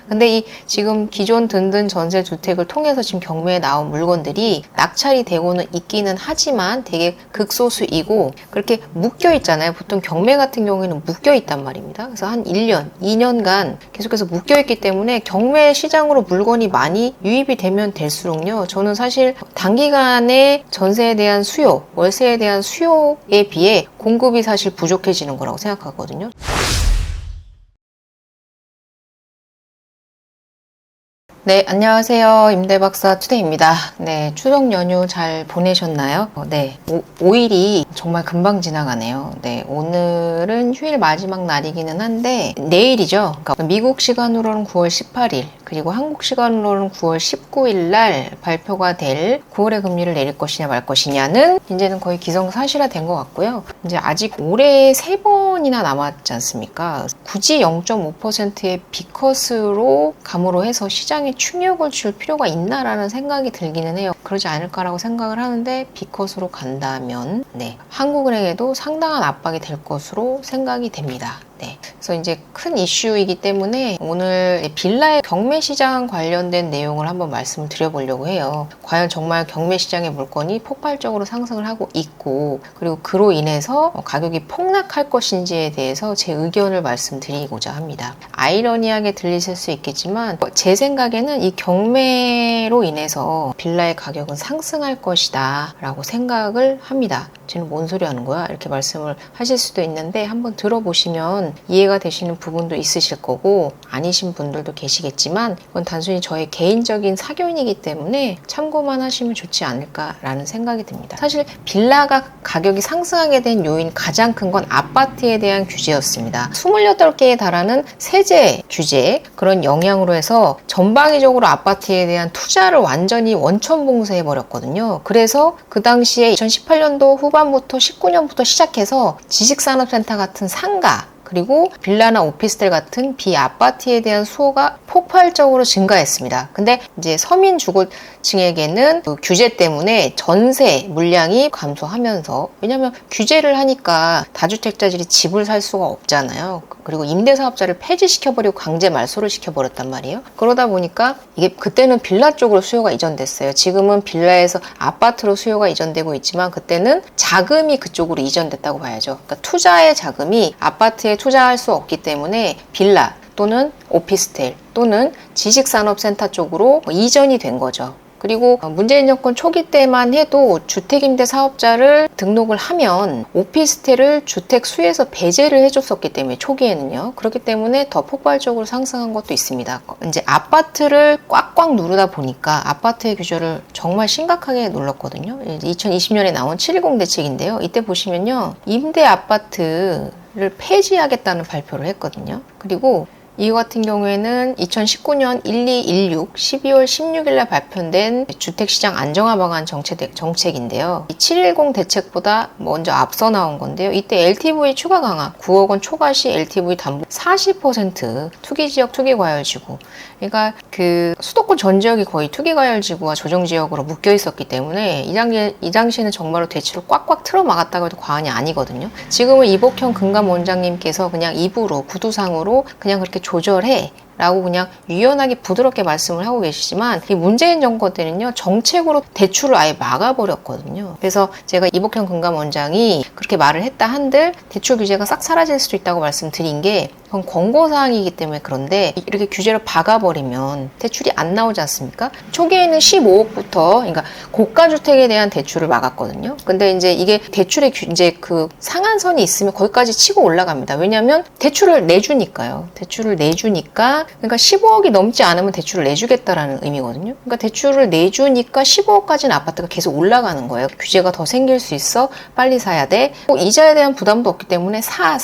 근데 이 지금 기존 든든 전세 주택을 통해서 지금 경매에 나온 물건들이 낙찰이 되고는 있기는 하지만 되게 극소수이고 그렇게 묶여 있잖아요. 보통 경매 같은 경우에는 묶여 있단 말입니다. 그래서 한 1년, 2년간 계속해서 묶여 있기 때문에 경매 시장으로 물건이 많이 유입이 되면 될수록요. 저는 사실 단기간에 전세에 대한 수요, 월세에 대한 수요에 비해 공급이 사실 부족해지는 거라고 생각하거든요. 네, 안녕하세요. 임대박사 투데이입니다. 네, 추석 연휴 잘 보내셨나요? 네, 5일이 정말 금방 지나가네요. 네, 오늘은 휴일 마지막 날이기는 한데 내일이죠. 그러니까 미국 시간으로는 9월 18일, 그리고 한국 시간으로는 9월 19일 날 발표가 될 9월의 금리를 내릴 것이냐 말 것이냐는 이제는 거의 기정사실화 된 것 같고요. 이제 아직 올해 3번이나 남았지 않습니까? 굳이 0.5%의 비컷으로 감으로 해서 시장에 충격을 줄 필요가 있나라는 생각이 들기는 해요. 그러지 않을까라고 생각을 하는데 비컷으로 간다면 한국은행에도 상당한 압박이 될 것으로 생각이 됩니다. 그래서 이제 큰 이슈이기 때문에 오늘 빌라의 경매 시장 관련된 내용을 한번 말씀을 드려보려고 해요. 과연 정말 경매 시장의 물건이 폭발적으로 상승을 하고 있고 그리고 그로 인해서 가격이 폭락할 것인지에 대해서 제 의견을 말씀드리고자 합니다. 아이러니하게 들리실 수 있겠지만 제 생각에는 이 경매로 인해서 빌라의 가격은 상승할 것이다 라고 생각을 합니다. 쟤는 뭔 소리 하는 거야? 이렇게 말씀을 하실 수도 있는데 한번 들어보시면 이해가 되시는 부분도 있으실 거고 아니신 분들도 계시겠지만 이건 단순히 저의 개인적인 사견이기 때문에 참고만 하시면 좋지 않을까라는 생각이 듭니다. 사실 빌라가 가격이 상승하게 된 요인 가장 큰 건 아파트에 대한 규제였습니다. 28개에 달하는 세제 규제 그런 영향으로 해서 전방위적으로 아파트에 대한 투자를 완전히 원천 봉쇄해 버렸거든요. 그래서 그 당시에 2018년도 후반부터 19년부터 시작해서 지식산업센터 같은 상가 그리고 빌라나 오피스텔 같은 비아파트에 대한 수요가 폭발적으로 증가했습니다. 근데 이제 서민 주거층에게는 그 규제 때문에 전세 물량이 감소하면서 왜냐하면 규제를 하니까 다주택자들이 집을 살 수가 없잖아요. 그리고 임대사업자를 폐지시켜버리고 강제 말소를 시켜버렸단 말이에요. 그러다 보니까 이게 그때는 빌라 쪽으로 수요가 이전됐어요. 지금은 빌라에서 아파트로 수요가 이전되고 있지만 그때는 자금이 그쪽으로 이전됐다고 봐야죠. 그러니까 투자의 자금이 아파트에 투자할 수 없기 때문에 빌라 또는 오피스텔 또는 지식산업센터 쪽으로 이전이 된 거죠. 그리고 문재인 정권 초기 때만 해도 주택임대사업자를 등록을 하면 오피스텔을 주택 수에서 배제를 해줬었기 때문에 초기에는요. 그렇기 때문에 더 폭발적으로 상승한 것도 있습니다. 이제 아파트를 꽉꽉 누르다 보니까 아파트의 규제를 정말 심각하게 눌렀거든요. 2020년에 나온 7.10 대책인데요. 이때 보시면요. 임대 아파트를 폐지하겠다는 발표를 했거든요. 그리고 이 같은 경우에는 2019년 1216 12월 16일 날 발표된 주택시장 안정화 방안 정책인데요. 이 710 대책보다 먼저 앞서 나온 건데요. 이때 LTV 추가 강화 9억 원 초과 시 LTV 담보 40% 투기지역 투기과열지구 그러니까 그 수도권 전 지역이 거의 투기과열지구와 조정지역으로 묶여 있었기 때문에 이 당시에는 정말로 대출을 꽉꽉 틀어 막았다고 해도 과언이 아니거든요. 지금은 이복형 금감원장님께서 그냥 입으로 구두상으로 그냥 그렇게 조절해 라고 그냥 유연하게 부드럽게 말씀을 하고 계시지만 이 문재인 정권 때는요 정책으로 대출을 아예 막아버렸거든요. 그래서 제가 이복형 금감원장이 그렇게 말을 했다 한들 대출 규제가 싹 사라질 수도 있다고 말씀드린 게 그건 권고사항이기 때문에 그런데 이렇게 규제를 박아버리면 대출이 안 나오지 않습니까? 초기에는 15억부터 그러니까 고가주택에 대한 대출을 막았거든요. 근데 이제 이게 대출의 이제 그 상한선이 있으면 거기까지 치고 올라갑니다. 왜냐하면 대출을 내주니까요. 대출을 내주니까 그러니까 15억이 넘지 않으면 대출을 내주겠다라는 의미거든요. 그러니까 대출을 내주니까 15억까지는 아파트가 계속 올라가는 거예요. 규제가 더 생길 수 있어. 빨리 사야 돼. 이자에 대한 부담도 없기 때문에 사.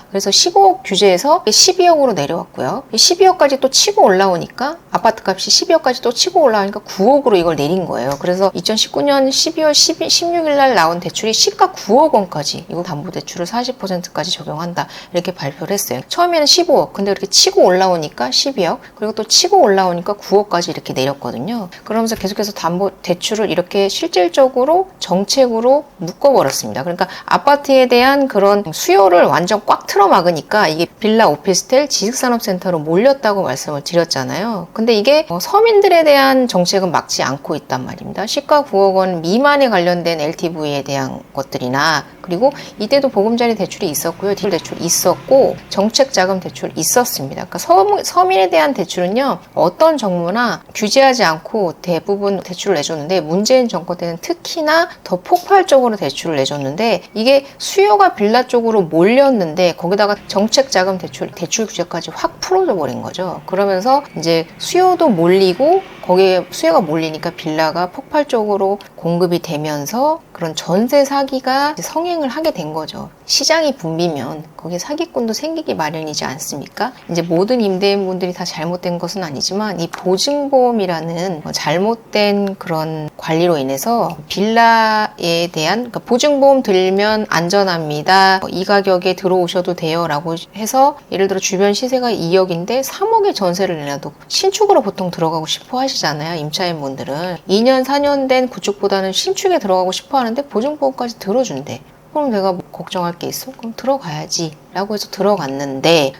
그래서 15억 규제에서 12억으로 내려왔고요. 12억까지 또 치고 올라오니까 아파트 값이 12억까지 또 치고 올라오니까 9억으로 이걸 내린 거예요. 그래서 2019년 12월 16일 날 나온 대출이 시가 9억 원까지 이거 담보대출을 40%까지 적용한다. 이렇게 발표를 했어요. 처음에는 15억. 근데 이렇게 치고 올라오니까 12억. 그리고 또 치고 올라오니까 9억까지 이렇게 내렸거든요. 그러면서 계속해서 담보대출을 이렇게 실질적으로 정책으로 묶어버렸습니다. 그러니까 아파트에 대한 그런 수요를 완전 꽉 틀어 막으니까 이게 빌라, 오피스텔, 지식산업센터로 몰렸다고 말씀을 드렸잖아요. 근데 이게 서민들에 대한 정책은 막지 않고 있단 말입니다. 시가 9억 원 미만에 관련된 LTV에 대한 것들이나, 그리고 이때도 보금자리 대출이 있었고요. 디지털 대출이 있었고 정책자금 대출 있었습니다. 그러니까 서민에 대한 대출은요, 어떤 정부나 규제하지 않고 대부분 대출을 내줬는데, 문재인 정권 때는 특히나 더 폭발적으로 대출을 내줬는데, 이게 수요가 빌라 쪽으로 몰렸는데 거기다가 정책자금 대출 규제까지 확 풀어져 버린 거죠. 그러면서 이제 수요도 몰리고 거기에 수요가 몰리니까 빌라가 폭발적으로 공급이 되면서 그런 전세 사기가 성행을 하게 된 거죠. 시장이 붐비면 거기에 사기꾼도 생기기 마련이지 않습니까? 이제 모든 임대인분들이 다 잘못된 것은 아니지만, 이 보증보험이라는 잘못된 그런 관리로 인해서 빌라에 대한, 그러니까 보증보험 들면 안전합니다, 이 가격에 들어오셔도 돼요 라고 해서, 예를 들어 주변 시세가 2억인데 3억의 전세를 내놔도 신축으로 보통 들어가고 싶어 하시잖아요. 임차인분들은 2년 4년 된 구축보다는 신축에 들어가고 싶어 하는데 보증보험까지 들어준대. 그럼 내가 뭐 걱정할 게 있어? 그럼 들어가야지 라고 해서 들어갔는데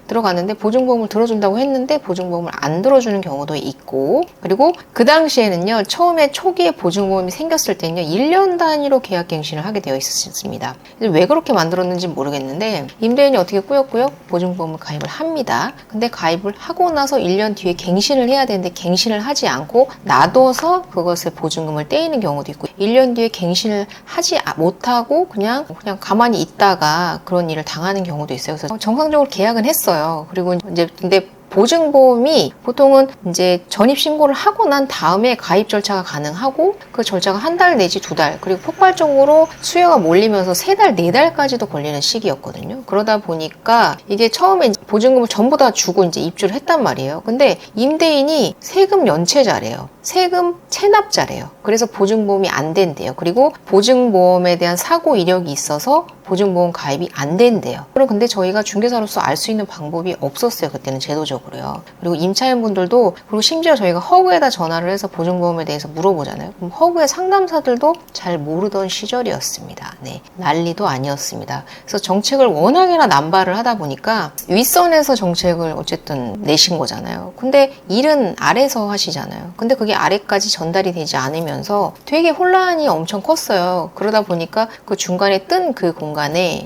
보증보험을 들어준다고 했는데 보증보험을 안 들어주는 경우도 있고, 그리고 그 당시에는요, 처음에 초기에 보증보험이 생겼을 때는요 1년 단위로 계약갱신을 하게 되어 있었습니다. 왜 그렇게 만들었는지 모르겠는데, 임대인이 어떻게 꾸역꾸역 보증보험을 가입을 합니다. 근데 가입을 하고 나서 1년 뒤에 갱신을 해야 되는데 갱신을 하지 않고 놔둬서 그것에 보증금을 떼이는 경우도 있고, 1년 뒤에 갱신을 하지 못하고 그냥 가만히 있다가 그런 일을 당하는 경우도 있어요. 그래서 정상적으로 계약은 했어요. 그리고 이제 근데 보증보험이 보통은 이제 전입신고를 하고 난 다음에 가입 절차가 가능하고, 그 절차가 한 달 내지 2달, 그리고 폭발적으로 수요가 몰리면서 3달, 4달까지도 걸리는 시기였거든요. 그러다 보니까 이게 처음에 이제 보증금을 전부 다 주고 이제 입주를 했단 말이에요. 근데 임대인이 세금 연체자래요. 세금 체납자래요. 그래서 보증보험이 안 된대요. 그리고 보증보험에 대한 사고 이력이 있어서 보증보험 가입이 안 된대요. 그럼 근데 저희가 중개사로서 알 수 있는 방법이 없었어요. 그때는 제도적으로요. 그리고 임차인분들도, 그리고 심지어 저희가 허그에다 전화를 해서 보증보험에 대해서 물어보잖아요. 그럼 허그의 상담사들도 잘 모르던 시절이었습니다. 네, 난리도 아니었습니다. 그래서 정책을 워낙에나 남발을 하다 보니까 윗선에서 정책을 어쨌든 내신 거잖아요. 근데 일은 아래서 하시잖아요. 근데 그게 아래까지 전달이 되지 않으면서 되게 혼란이 엄청 컸어요. 그러다 보니까 그 중간에 뜬 그 공간에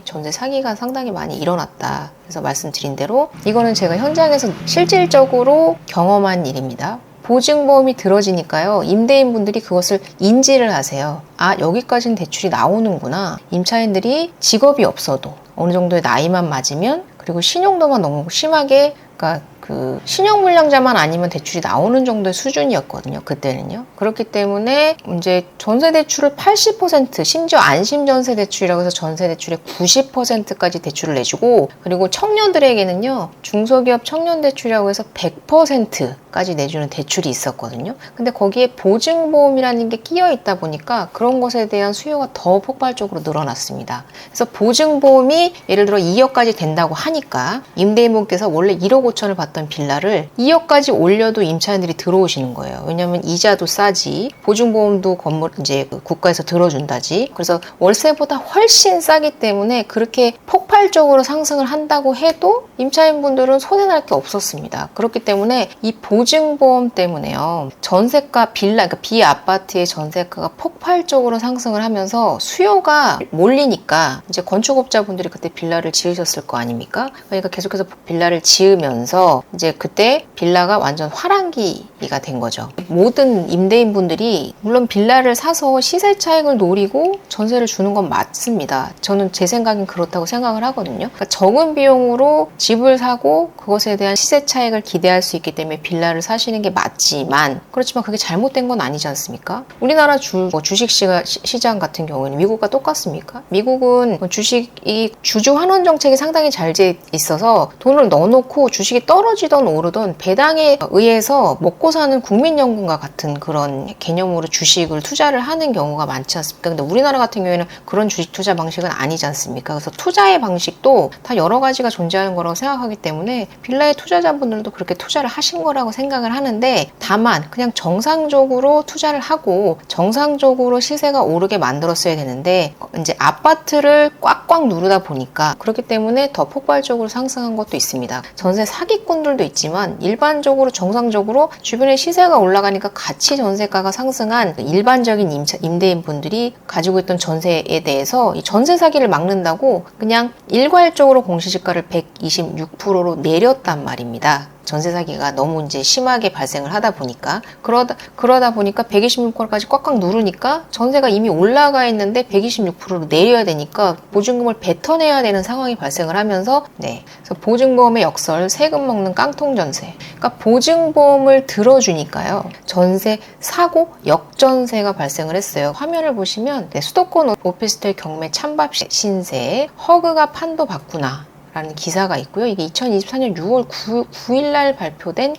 전세 사기가 상당히 많이 일어났다. 그래서 말씀드린 대로 이거는 제가 현장에서 실질적으로 경험한 일입니다. 보증보험이 들어지니까요, 임대인분들이 그것을 인지를 하세요. 아, 여기까지는 대출이 나오는구나. 임차인들이 직업이 없어도 어느 정도의 나이만 맞으면, 그리고 신용도만 너무 심하게, 그러니까 그 신용불량자만 아니면 대출이 나오는 정도의 수준이었거든요. 그때는요. 그렇기 때문에 이제 전세대출을 80%, 심지어 안심전세대출이라고 해서 전세대출의 90%까지 대출을 내주고, 그리고 청년들에게는요, 중소기업 청년대출이라고 해서 100%까지 내주는 대출이 있었거든요. 근데 거기에 보증보험이라는 게 끼어 있다 보니까 그런 것에 대한 수요가 더 폭발적으로 늘어났습니다. 그래서 보증보험이 예를 들어 2억까지 된다고 하니까 임대인분께서 원래 1억 5천을 받던 빌라를 2억까지 올려도 임차인들이 들어오시는 거예요. 왜냐하면 이자도 싸지, 보증보험도 건물 이제 국가에서 들어준다지. 그래서 월세보다 훨씬 싸기 때문에 그렇게 폭발적으로 상승을 한다고 해도 임차인분들은 손해날 게 없었습니다. 그렇기 때문에 이 보증보험 때문에요, 전세가 빌라, 그러니까 비아파트의 전세가가 폭발적으로 상승을 하면서 수요가 몰리니까 이제 건축업자분들이 그때 빌라를 지으셨을 거 아닙니까? 그러니까 계속해서 빌라를 지으면서 이제 그때 빌라가 완전 화랑기가 된 거죠. 모든 임대인분들이 물론 빌라를 사서 시세 차익을 노리고 전세를 주는 건 맞습니다. 저는 제 생각엔 그렇다고 생각을 하거든요. 그러니까 적은 비용으로 집을 사고 그것에 대한 시세 차익을 기대할 수 있기 때문에 빌라를 사시는 게 맞지만, 그렇지만 그게 잘못된 건 아니지 않습니까? 우리나라 주식시장 같은 경우에는 미국과 똑같습니까? 미국은 주식이 주주 환원 정책이 상당히 잘 돼 있어서 돈을 넣어놓고 주식이 떨어지는 떨어지던 오르던 배당에 의해서 먹고 사는 국민연금과 같은 그런 개념으로 주식을 투자를 하는 경우가 많지 않습니까? 근데 우리나라 같은 경우에는 그런 주식 투자 방식은 아니지 않습니까? 그래서 투자의 방식도 다 여러 가지가 존재하는 거라고 생각하기 때문에 빌라의 투자자분들도 그렇게 투자를 하신 거라고 생각을 하는데, 다만 그냥 정상적으로 투자를 하고 정상적으로 시세가 오르게 만들었어야 되는데 이제 아파트를 꽉꽉 누르다 보니까 그렇기 때문에 더 폭발적으로 상승한 것도 있습니다. 전세 사기꾼들도 있지만 일반적으로 정상적으로 주변에 시세가 올라가니까 같이 전세가가 상승한 일반적인 임대인분들이 가지고 있던 전세에 대해서 이 전세 사기를 막는다고 그냥 일괄적으로 공시지가를 126%로 내렸단 말입니다. 전세 사기가 너무 이제 심하게 발생을 하다 보니까 그러다 보니까 126%까지 꽉꽉 누르니까 전세가 이미 올라가 있는데 126%로 내려야 되니까 보증금을 뱉어내야 되는 상황이 발생을 하면서 그래서 보증보험의 역설, 세금 먹는 깡통 전세. 그러니까 보증보험을 들어주니까요. 전세 사고 역전세가 발생을 했어요. 화면을 보시면 수도권 오피스텔 경매 찬밥 신세 허그가 판도 받구나 라는 기사가 있고요. 이게 2024년 6월 9일 날 발표된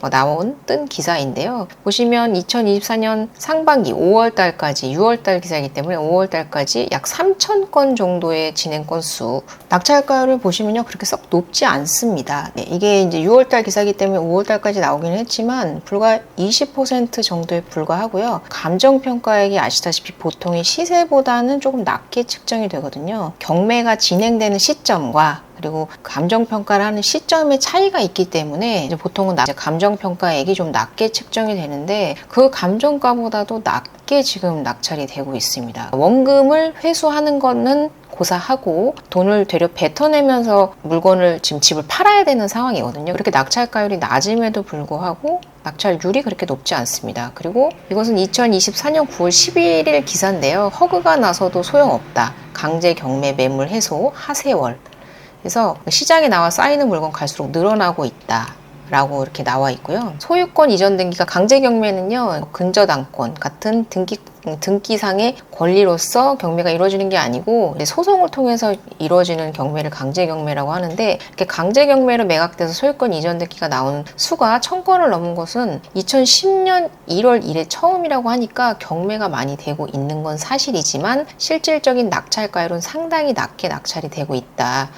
뜬 기사인데요. 보시면 2024년 상반기 5월 달까지 6월 달 기사이기 때문에 5월 달까지 약 3,000건 정도의 진행 건수. 낙찰가율을 보시면요. 그렇게 썩 높지 않습니다. 이게 이제 6월 달 기사이기 때문에 5월 달까지 나오기는 했지만 불과 20% 정도에 불과하고요. 감정평가액이 아시다시피 보통의 시세보다는 조금 낮게 측정이 되거든요. 경매가 진행되는 시점과 그리고 감정평가를 하는 시점의 차이가 있기 때문에 이제 보통은 감정평가액이 좀 낮게 측정이 되는데 그 감정가보다도 낮게 지금 낙찰이 되고 있습니다. 원금을 회수하는 거는 고사하고 돈을 되려 뱉어내면서 물건을 지금 집을 팔아야 되는 상황이거든요. 그렇게 낙찰가율이 낮음에도 불구하고 낙찰률이 그렇게 높지 않습니다. 그리고 이것은 2024년 9월 11일 기사인데요. 허그가 나서도 소용없다. 강제 경매 매물 해소 하세월. 그래서 시장에 나와 쌓이는 물건 갈수록 늘어나고 있다 라고 이렇게 나와 있고요. 소유권 이전 등기가 강제 경매는요, 근저당권 같은 등기상의 권리로서 경매가 이루어지는 게 아니고 소송을 통해서 이루어지는 경매를 강제 경매라고 하는데, 이렇게 강제 경매로 매각돼서 소유권 이전 등기가 나온 수가 1,000건을 넘은 것은 2010년 1월 이래 처음이라고 하니까 경매가 많이 되고 있는 건 사실이지만 실질적인 낙찰가율은 상당히 낮게 낙찰이 되고 있다.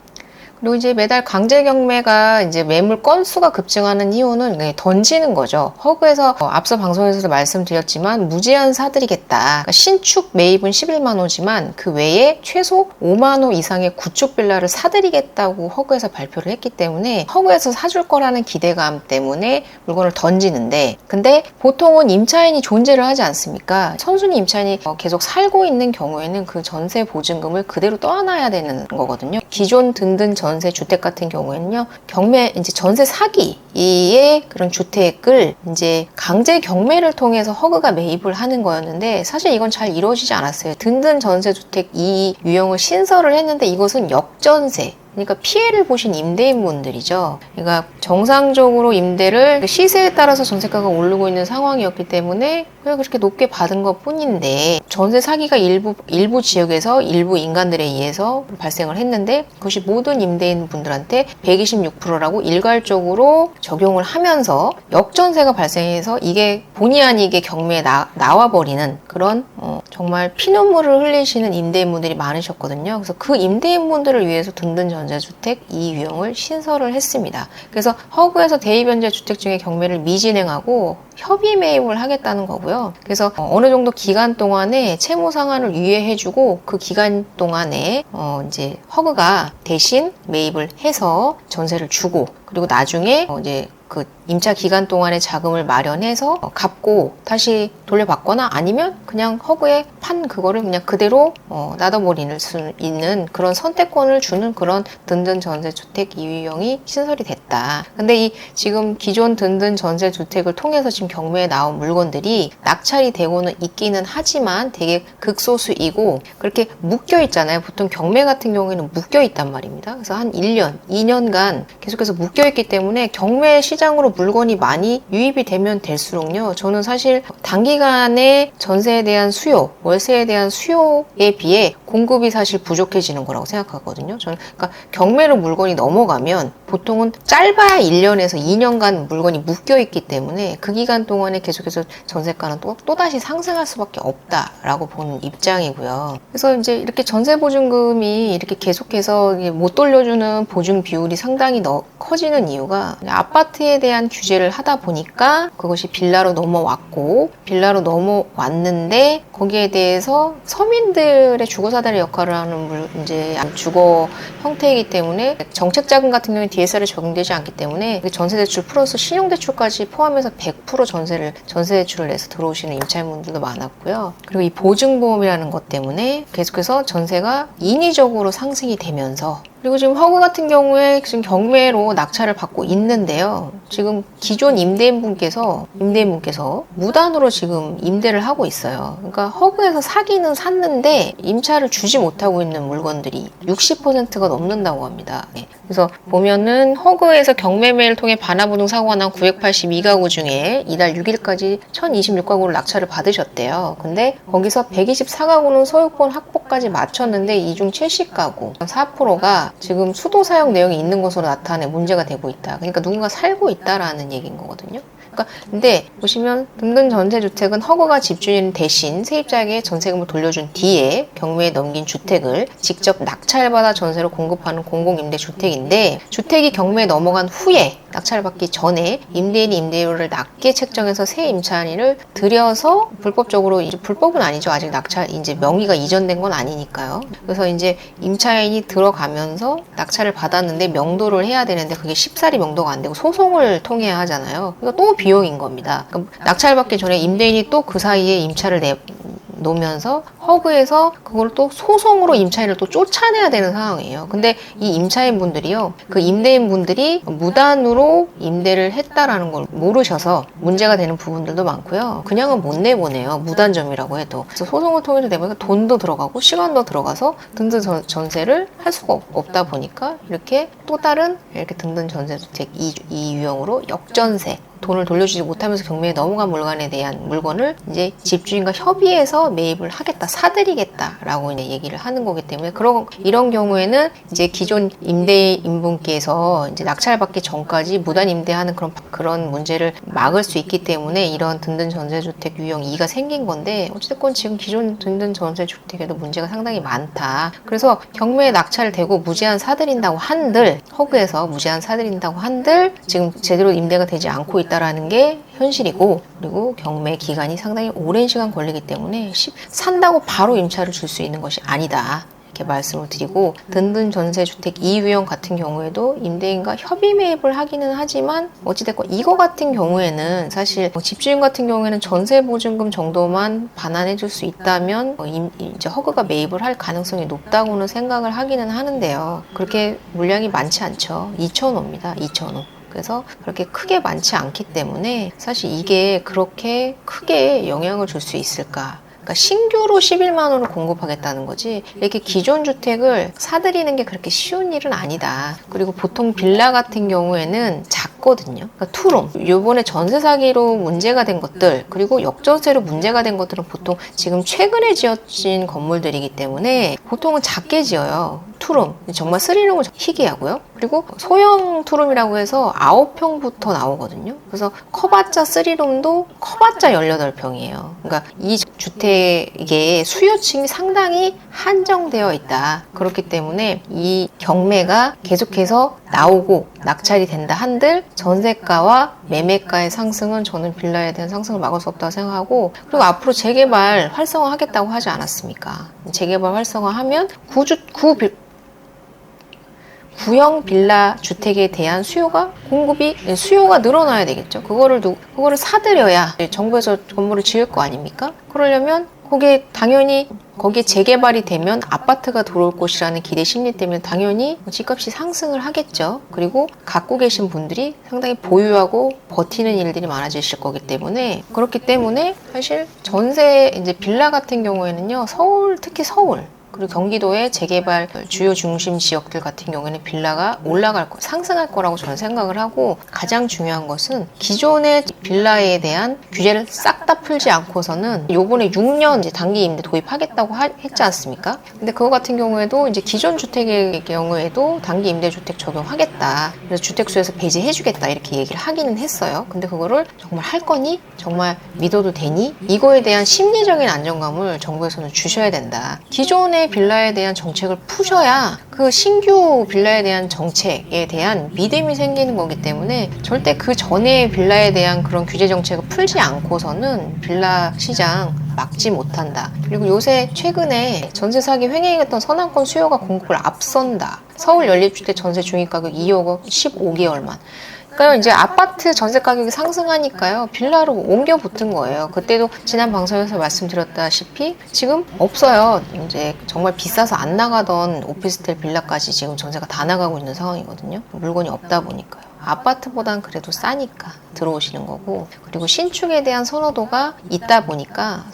그리고 이제 매달 강제 경매가 이제 매물 건수가 급증하는 이유는 던지는 거죠. 허그에서 앞서 방송에서도 말씀드렸지만 무제한 사드리겠다. 그러니까 신축 매입은 11만 호지만 그 외에 최소 5만 호 이상의 구축 빌라를 사드리겠다고 허그에서 발표를 했기 때문에 허그에서 사줄 거라는 기대감 때문에 물건을 던지는데, 근데 보통은 임차인이 존재를 하지 않습니까? 선순위 임차인이 계속 살고 있는 경우에는 그 전세 보증금을 그대로 떠안아야 되는 거거든요. 기존 든든 전세 주택 같은 경우에는요, 경매 이제 전세 사기의 그런 주택을 이제 강제 경매를 통해서 허그가 매입을 하는 거였는데, 사실 이건 잘 이루어지지 않았어요. 든든 전세 주택 이 유형을 신설을 했는데 이것은 역전세. 그러니까 피해를 보신 임대인분들이죠. 그러니까 정상적으로 임대를 시세에 따라서 전세가가 오르고 있는 상황이었기 때문에 그냥 그렇게 높게 받은 것 뿐인데, 전세 사기가 일부 지역에서 일부 인간들에 의해서 발생을 했는데 그것이 모든 임대인분들한테 126%라고 일괄적으로 적용을 하면서 역전세가 발생해서 이게 본의 아니게 경매에 나와버리는 그런 정말 피눈물을 흘리시는 임대인분들이 많으셨거든요. 그래서 그 임대인분들을 위해서 든든 전세주택 이 유형을 신설을 했습니다. 그래서 허그에서 대입연재 주택 중에 경매를 미진행하고 협의 매입을 하겠다는 거고요. 그래서 어느 정도 기간 동안에 채무 상환을 유예해주고 그 기간 동안에 이제 허그가 대신 매입을 해서 전세를 주고, 그리고 나중에 이제 그 임차 기간 동안의 자금을 마련해서 갚고 다시 돌려받거나 아니면 그냥 허그에 판 그거를 그냥 그대로 놔둬버릴 수 있는 그런 선택권을 주는 그런 든든 전세주택 이유형이 신설이 됐다. 근데 이 지금 기존 든든 전세주택을 통해서 지금 경매에 나온 물건들이 낙찰이 되고는 있기는 하지만 되게 극소수이고 그렇게 묶여 있잖아요. 보통 경매 같은 경우에는 묶여 있단 말입니다. 그래서 한 1년, 2년간 계속해서 묶여 있기 때문에 경매 시장으로 물건이 많이 유입이 되면 될수록요, 저는 사실 단기간에 전세에 대한 수요, 월세에 대한 수요에 비해 공급이 사실 부족해지는 거라고 생각하거든요. 저는 그러니까 경매로 물건이 넘어가면 보통은 짧아야 1년에서 2년간 물건이 묶여 있기 때문에 그 기간 동안에 계속해서 전세가는 또다시 상승할 수밖에 없다라고 보는 입장이고요. 그래서 이제 이렇게 전세보증금이 이렇게 계속해서 못 돌려주는 보증 비율이 상당히 커지는 이유가 아파트에 대한 규제를 하다 보니까 그것이 빌라로 넘어왔는데 거기에 대해서 서민들의 주거사다리 역할을 하는 이제 주거 형태이기 때문에 정책 자금 같은 경우에 DSR에 적용되지 않기 때문에 전세대출 플러스 신용대출까지 포함해서 100% 전세대출을 내서 들어오시는 임차인분들도 많았고요. 그리고 이 보증보험이라는 것 때문에 계속해서 전세가 인위적으로 상승이 되면서, 그리고 지금 허그 같은 경우에 지금 경매로 낙찰을 받고 있는데요. 지금 기존 임대인분께서 무단으로 지금 임대를 하고 있어요. 그러니까 허그에서 사기는 샀는데 임차를 주지 못하고 있는 물건들이 60%가 넘는다고 합니다. 그래서 보면은 허그에서 경매매를 통해 반화보증 사고가 난 982가구 중에 이달 6일까지 1026가구를 낙찰을 받으셨대요. 근데 거기서 124가구는 소유권 확보까지 마쳤는데 이 중 70가구, 4%가 지금 수도 사용 내용이 있는 것으로 나타내 문제가 되고 있다. 그러니까 누군가 살고 있다라는 얘기인 거거든요. 근데 보시면 등등 전세주택은 허가가 집주인 대신 세입자에게 전세금을 돌려준 뒤에 경매에 넘긴 주택을 직접 낙찰받아 전세로 공급하는 공공임대주택인데, 주택이 경매에 넘어간 후에 낙찰받기 전에 임대인이 임대료를 낮게 책정해서 새 임차인을 들여서 불법적으로, 이제 불법은 아니죠. 아직 낙찰 이제 명의가 이전된 건 아니니까요. 그래서 이제 임차인이 들어가면서 낙찰을 받았는데 명도를 해야 되는데 그게 쉽사리 명도가 안 되고 소송을 통해야 하잖아요. 그러니까 또 비용인 겁니다. 그러니까 낙찰받기 전에 임대인이 또 그 사이에 임차를 놓으면서 허그에서 그걸 또 소송으로 임차인을 또 쫓아내야 되는 상황이에요. 근데 이 임차인분들이요, 그 임대인분들이 무단으로 임대를 했다라는 걸 모르셔서 문제가 되는 부분들도 많고요. 그냥은 못 내보내요. 무단점이라고 해도. 그래서 소송을 통해서 내보니까 돈도 들어가고 시간도 들어가서 등등 전세를 할 수가 없다 보니까 이렇게 또 다른 이렇게 등등 전세주택 이 유형으로 역전세, 돈을 돌려주지 못하면서 경매에 넘어간 물건에 대한 물건을 이제 집주인과 협의해서 매입을 하겠다, 사들이겠다라고 이제 얘기를 하는 거기 때문에 이런 경우에는 이제 기존 임대인분께서 이제 낙찰받기 전까지 무단 임대하는 그런 문제를 막을 수 있기 때문에 이런 등등 전세주택 유형 2가 생긴 건데, 어찌됐건 지금 기존 등등 전세주택에도 문제가 상당히 많다. 그래서 경매에 낙찰되고 무제한 사들인다고 한들, 허그에서 무제한 사들인다고 한들 지금 제대로 임대가 되지 않고 있다라는 게 현실이고, 그리고 경매 기간이 상당히 오랜 시간 걸리기 때문에 산다고 바로 임차를 줄 수 있는 것이 아니다, 이렇게 말씀을 드리고, 등등 전세주택 2유형 같은 경우에도 임대인과 협의 매입을 하기는 하지만 어찌됐건 이거 같은 경우에는 사실 집주인 같은 경우에는 전세보증금 정도만 반환해 줄 수 있다면 이제 허그가 매입을 할 가능성이 높다고는 생각을 하기는 하는데요. 그렇게 물량이 많지 않죠. 2,000호입니다. 2,000호. 그래서 그렇게 크게 많지 않기 때문에 사실 이게 그렇게 크게 영향을 줄 수 있을까? 그러니까 신규로 11만 원을 공급하겠다는 거지, 이렇게 기존 주택을 사들이는 게 그렇게 쉬운 일은 아니다. 그리고 보통 빌라 같은 경우에는 작거든요. 그러니까 투룸. 요번에 전세 사기로 문제가 된 것들, 그리고 역전세로 문제가 된 것들은 보통 지금 최근에 지어진 건물들이기 때문에 보통은 작게 지어요. 투룸. 정말 쓰리룸은 희귀하고요. 그리고 소형 투룸이라고 해서 9평부터 나오거든요. 그래서 커봤자 쓰리룸도 커봤자 18평이에요. 그러니까 이 주택의 수요층이 상당히 한정되어 있다. 그렇기 때문에 이 경매가 계속해서 나오고 낙찰이 된다 한들 전세가와 매매가의 상승은 저는 빌라에 대한 상승을 막을 수 없다고 생각하고, 그리고 앞으로 재개발 활성화하겠다고 하지 않았습니까? 재개발 활성화하면 구형 빌라 주택에 대한 수요가 늘어나야 되겠죠. 그거를 사들여야 정부에서 건물을 지을 거 아닙니까? 그러려면 거기에 재개발이 되면 아파트가 들어올 것이라는 기대 심리 때문에 당연히 집값이 상승을 하겠죠. 그리고 갖고 계신 분들이 상당히 보유하고 버티는 일들이 많아지실 거기 때문에, 그렇기 때문에 사실 전세 이제 빌라 같은 경우에는요, 특히 서울 그리고 경기도의 재개발 주요 중심 지역들 같은 경우에는 빌라가 상승할 거라고 저는 생각을 하고, 가장 중요한 것은 기존의 빌라에 대한 규제를 싹 다 풀지 않고서는 요번에 6년 이제 단기 임대 도입하겠다고 했지 않습니까? 근데 그거 같은 경우에도 이제 기존 주택의 경우에도 단기 임대 주택 적용하겠다. 그래서 주택수에서 배제해주겠다 이렇게 얘기를 하기는 했어요. 근데 그거를 정말 할 거니? 정말 믿어도 되니? 이거에 대한 심리적인 안정감을 정부에서는 주셔야 된다. 기존의 빌라에 대한 정책을 푸셔야 그 신규 빌라에 대한 정책에 대한 믿음이 생기는 거기 때문에, 절대 그 전에 빌라에 대한 그런 규제 정책을 풀지 않고서는 빌라 시장 막지 못한다. 그리고 요새 최근에 전세 사기 횡행했던 선안권 수요가 공급을 앞선다. 서울 연립주택 전세 중위가격 2억원 15개월만. 그러니까 이제 아파트 전세 가격이 상승하니까요, 빌라로 옮겨 붙은 거예요. 그때도 지난 방송에서 말씀드렸다시피 지금 없어요. 이제 정말 비싸서 안 나가던 오피스텔 빌라까지 지금 전세가 다 나가고 있는 상황이거든요. 물건이 없다 보니까요. 아파트보단 그래도 싸니까 들어오시는 거고, 그리고 신축에 대한 선호도가 있다 보니까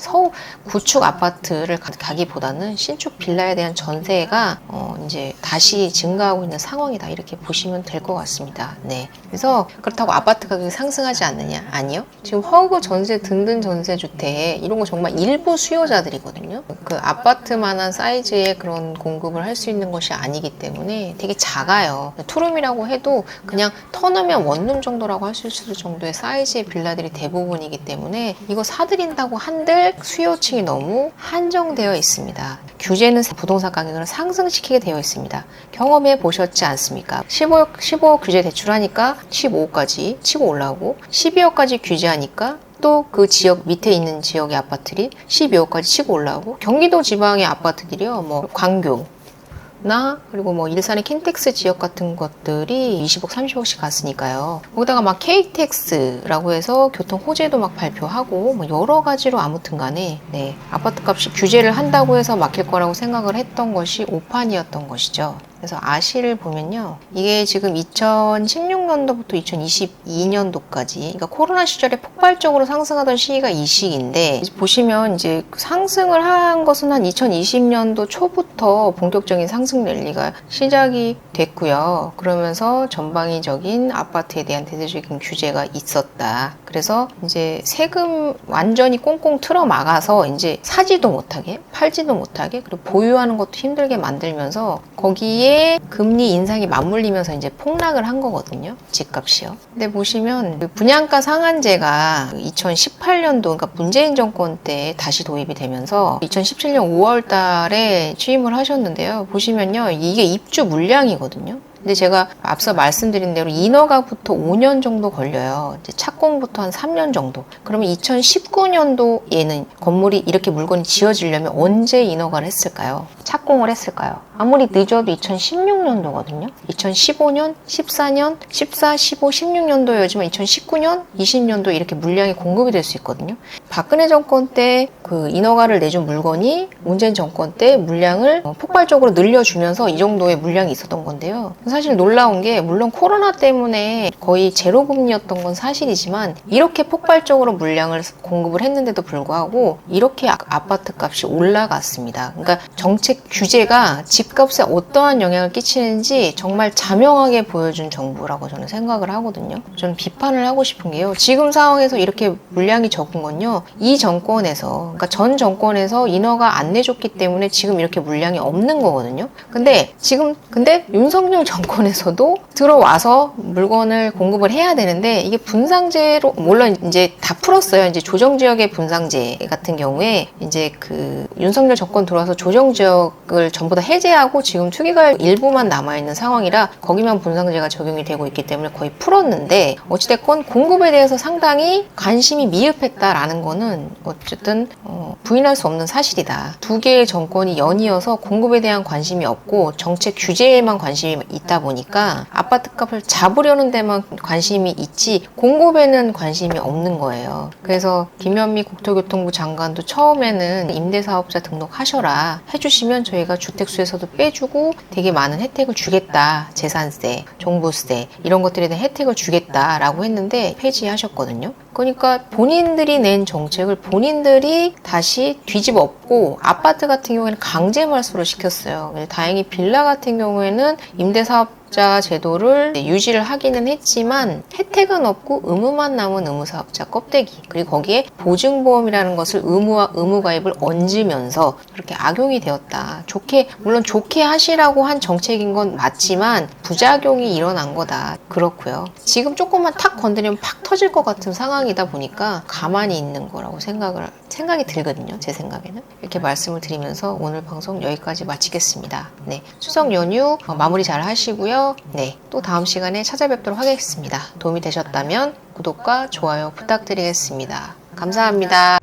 구축 아파트를 가기보다는 신축 빌라에 대한 전세가 이제 다시 증가하고 있는 상황이다, 이렇게 보시면 될 것 같습니다. 네. 그래서 그렇다고 아파트 가격이 상승하지 않느냐? 아니요. 지금 허그 전세, 등등 전세 주택 이런 거 정말 일부 수요자들이거든요. 그 아파트만한 사이즈의 그런 공급을 할 수 있는 것이 아니기 때문에 되게 작아요. 투룸이라고 해도 그냥 터놓으면 원룸 정도라고 할 수 있을 정도의 사이즈의 빌라들이 대부분이기 때문에 이거 사들인다고 한들 수요층이 너무 한정되어 있습니다. 규제는 부동산 가격을 상승시키게 되어 있습니다. 경험해 보셨지 않습니까? 15억 규제 대출하니까 15억까지 치고 올라오고, 12억까지 규제하니까 또 그 지역 밑에 있는 지역의 아파트들이 12억까지 치고 올라오고, 경기도 지방의 아파트들이요, 뭐 광교 그리고 뭐 일산의 킨텍스 지역 같은 것들이 20억, 30억씩 갔으니까요. 거기다가 막 KTX라고 해서 교통 호재도 막 발표하고 뭐 여러 가지로 아무튼 간에 아파트 값이 규제를 한다고 해서 막힐 거라고 생각을 했던 것이 오판이었던 것이죠. 그래서 아시를 보면요, 이게 지금 2016년도부터 2022년도까지, 그러니까 코로나 시절에 폭발적으로 상승하던 시기가 이 시기인데, 보시면 이제 상승을 한 것은 한 2020년도 초부터 본격적인 상승 랠리가 시작이 됐고요. 그러면서 전방위적인 아파트에 대한 대대적인 규제가 있었다. 그래서 이제 세금 완전히 꽁꽁 틀어 막아서 이제 사지도 못하게, 팔지도 못하게, 그리고 보유하는 것도 힘들게 만들면서 거기에 금리 인상이 맞물리면서 이제 폭락을 한 거거든요. 집값이요. 근데 보시면 그 분양가 상한제가 2018년도, 그러니까 문재인 정권 때 다시 도입이 되면서 2017년 5월 달에 취임을 하셨는데요. 보시면요, 이게 입주 물량이거든요. 근데 제가 앞서 말씀드린 대로 인허가부터 5년 정도 걸려요. 이제 착공부터 한 3년 정도. 그러면 2019년도에는 건물이 이렇게 물건이 지어지려면 언제 인허가를 했을까요? 착공을 했을까요? 아무리 늦어도 2016년도거든요. 2015년, 14년, 14, 15, 16년도여지만 2019년, 20년도에 이렇게 물량이 공급이 될 수 있거든요. 박근혜 정권 때 그 인허가를 내준 물건이 문재인 정권 때 물량을 폭발적으로 늘려주면서 이 정도의 물량이 있었던 건데요. 사실 놀라운 게, 물론 코로나 때문에 거의 제로 금리였던 건 사실이지만 이렇게 폭발적으로 물량을 공급을 했는데도 불구하고 이렇게 아파트 값이 올라갔습니다. 그러니까 정책 규제가 집값에 어떠한 영향을 끼치는지 정말 자명하게 보여준 정부라고 저는 생각을 하거든요. 저는 비판을 하고 싶은 게요, 지금 상황에서 이렇게 물량이 적은 건요, 이 정권에서, 그러니까 전 정권에서 인허가 안 내줬기 때문에 지금 이렇게 물량이 없는 거거든요. 근데 윤석열 정권에서도 들어와서 물건을 공급을 해야 되는데, 이게 분상제로, 물론 이제 다 풀었어요. 이제 조정지역의 분상제 같은 경우에 이제 그 윤석열 정권 들어와서 조정지역을 전부 다 해제하고 지금 투기가율 일부만 남아있는 상황이라 거기만 분상제가 적용이 되고 있기 때문에 거의 풀었는데, 어찌됐건 공급에 대해서 상당히 관심이 미흡했다라는 거는 어쨌든 부인할 수 없는 사실이다. 두 개의 정권이 연이어서 공급에 대한 관심이 없고 정책 규제에만 관심이 있다 있다 보니까 아파트 값을 잡으려는 데만 관심이 있지 공급에는 관심이 없는 거예요. 그래서 김현미 국토교통부 장관도 처음에는 임대사업자 등록하셔라 해주시면 저희가 주택수에서도 빼주고 되게 많은 혜택을 주겠다. 재산세, 종부세 이런 것들에 대한 혜택을 주겠다라고 했는데 폐지하셨거든요. 그러니까 본인들이 낸 정책을 본인들이 다시 뒤집어 엎고 아파트 같은 경우에는 강제 말소를 시켰어요. 다행히 빌라 같은 경우에는 임대사업자 제도를 유지를 하기는 했지만 혜택은 없고 의무만 남은 의무사업자 껍데기, 그리고 거기에 보증보험이라는 것을 의무가입을 얹으면서 그렇게 악용이 되었다. 물론 좋게 하시라고 한 정책인 건 맞지만 부작용이 일어난 거다. 그렇고요. 지금 조금만 탁 건드리면 팍 터질 것 같은 상황이다 보니까 가만히 있는 거라고 생각이 들거든요. 제 생각에는. 이렇게 말씀을 드리면서 오늘 방송 여기까지 마치겠습니다. 네, 추석 연휴 마무리 잘 하시고요. 네, 또 다음 시간에 찾아뵙도록 하겠습니다. 도움이 되셨다면 구독과 좋아요 부탁드리겠습니다. 감사합니다.